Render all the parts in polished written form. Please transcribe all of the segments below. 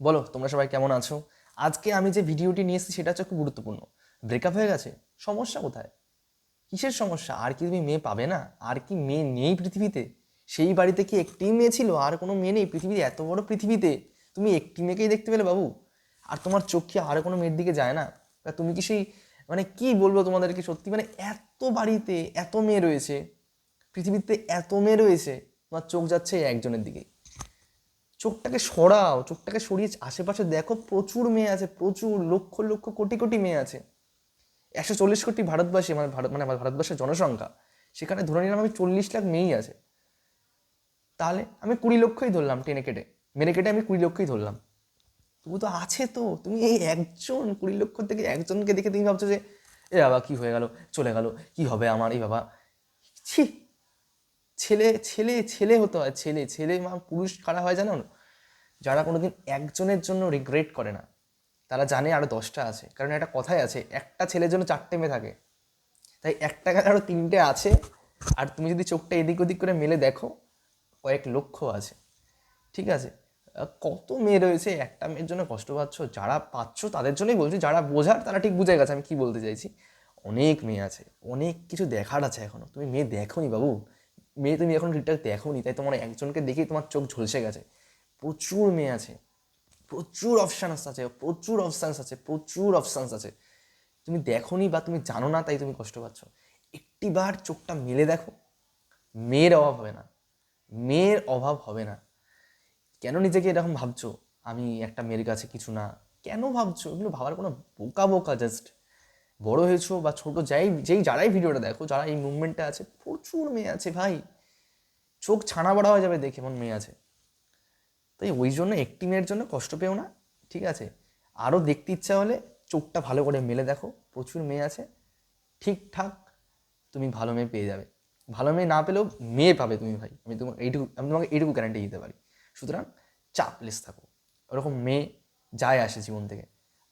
বলো তোমরা সবাই কেমন আছো? আজকে আমি যে ভিডিওটি নিয়ে এসেছি সেটা হচ্ছে খুব গুরুত্বপূর্ণ। ব্রেকআপ হয়ে গেছে, সমস্যা কোথায়? কিসের সমস্যা? আর কি তুমি মেয়ে পাবে না? আর কি মেয়ে নেই পৃথিবীতে? সেই বাড়িতে কি একটি মেয়ে ছিল, আর কোনো মেয়ে নেই পৃথিবীতে? এত বড় পৃথিবীতে তুমি একটি মেয়েকেই দেখতে পেলে বাবু? আর তোমার চোখ কি আর কোনো মেয়ের দিকে যায় না? তা তুমি কি সেই, মানে কি বলবো তোমাদেরকে, সত্যি মানে এত বাড়িতে এত মেয়ে রয়েছে, পৃথিবীতে এত মেয়ে রয়েছে, তোমার চোখ যাচ্ছে এই একজনের দিকে। চোখটাকে সরাও, চোখটাকে সরিয়ে আশেপাশে দেখো, প্রচুর মেয়ে আছে, প্রচুর লক্ষ লক্ষ কোটি কোটি মেয়ে আছে। 140 কোটি ভারতবাসী, মানে আমার ভারতবর্ষের জনসংখ্যা, সেখানে ধরে নিলাম আমি 40 লাখ মেয়েই আছে। তাহলে আমি 20 লক্ষই ধরলাম, টেনে কেটে মেরে কেটে আমি 20 লক্ষই ধরলাম। তবু তো আছে। তো তুমি এই একজন 20 লক্ষ থেকে একজনকে দেখে তুমি ভাবছো যে এ বাবা কি হয়ে গেল, চলে গেল, কি হবে আমার এই বাবা। ছি! ছেলে ছেলে ছেলে হতে হয়, ছেলে ছেলে পুরুষ কারা হয় জানো? যারা কোনোদিন একজনের জন্য রিগ্রেট করে না, তারা জানে আরও 10টা আছে। কারণ একটা কথাই আছে, একটা ছেলের জন্য 4টে মেয়ে থাকে। তাই একটা গেলে আরও 3টে আছে। আর তুমি যদি চোখটা এদিক ওদিক করে মেলে দেখো, কয়েক লক্ষ আছে। ঠিক আছে? কত মেয়ে রয়েছে, একটা মেয়ের জন্য কষ্ট পাচ্ছ। যারা পাচ্ছ তাদের জন্যই বলছি, যারা বোঝার তারা ঠিক বুঝে গেছে আমি কি বলতে চাইছি। অনেক মেয়ে আছে, অনেক কিছু দেখার আছে এখনো। তুমি মেয়ে দেখোনি বাবু, মেয়ে তুমি এখন ঠিকঠাক দেখোনি, তাই তোমার একজনকে দেখেই তোমার চোখ ঝলসে গেছে। প্রচুর মেয়ে আছে, প্রচুর অপশানস আছে, প্রচুর অপশানস আছে, প্রচুর অপশানস আছে। তুমি দেখোনি বা তুমি জানো না, তাই তুমি কষ্ট পাচ্ছ। একটিবার চোখটা মেলে দেখো, মেয়ের অভাব হবে না, মেয়ের অভাব হবে না। কেন নিজেকে এরকম ভাবছো আমি একটা মেয়ের কাছে কিছু না? কেন ভাবছো এগুলো? ভাবার কোনো, বোকা বোকা জাস্ট। বড় হয়েছো বা ছোট, যারাই ভিডিওটা দেখো, যারা এই মুভমেন্টে আছে, প্রচুর মেয়ে আছে ভাই। চোখ ছানা বড়া হয়ে যাবে দেখে এমন মেয়ে আছে। তাই ওই জন্য একটি মেয়ের জন্য কষ্ট পেও না, ঠিক আছে? আরও দেখতে ইচ্ছা হলে চোখটা ভালো করে মেলে দেখো, প্রচুর মেয়ে আছে। ঠিকঠাক তুমি ভালো মেয়ে পেয়ে যাবে। ভালো মেয়ে না পেলেও মেয়ে পাবে তুমি ভাই, আমি তোমাকে এইটুকু গ্যারান্টি দিতে পারি। সুতরাং চাপলেস থাকো, ওরকম মেয়ে যায় আসে জীবন থেকে।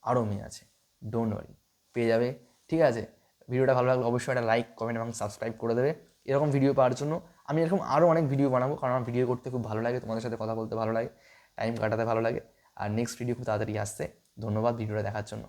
আরও মেয়ে আছে, ডোন্ট ওয়ারি, পেয়ে যাবে। ঠিক আছে? ভিডিওটা ভালো লাগলে অবশ্যই একটা লাইক, কমেন্ট এবং সাবস্ক্রাইব করে দেবে। এরকম ভিডিও পাওয়ার জন্য আমি এরকম আরও অনেক ভিডিও বানাবো, কারণ আমার ভিডিও করতে খুব ভালো লাগে, তোমাদের সাথে কথা বলতে ভালো লাগে, টাইম কাটাতে ভালো লাগে। আর নেক্সট ভিডিও খুব তাড়াতাড়ি আসছে। ধন্যবাদ ভিডিওটা দেখার জন্য।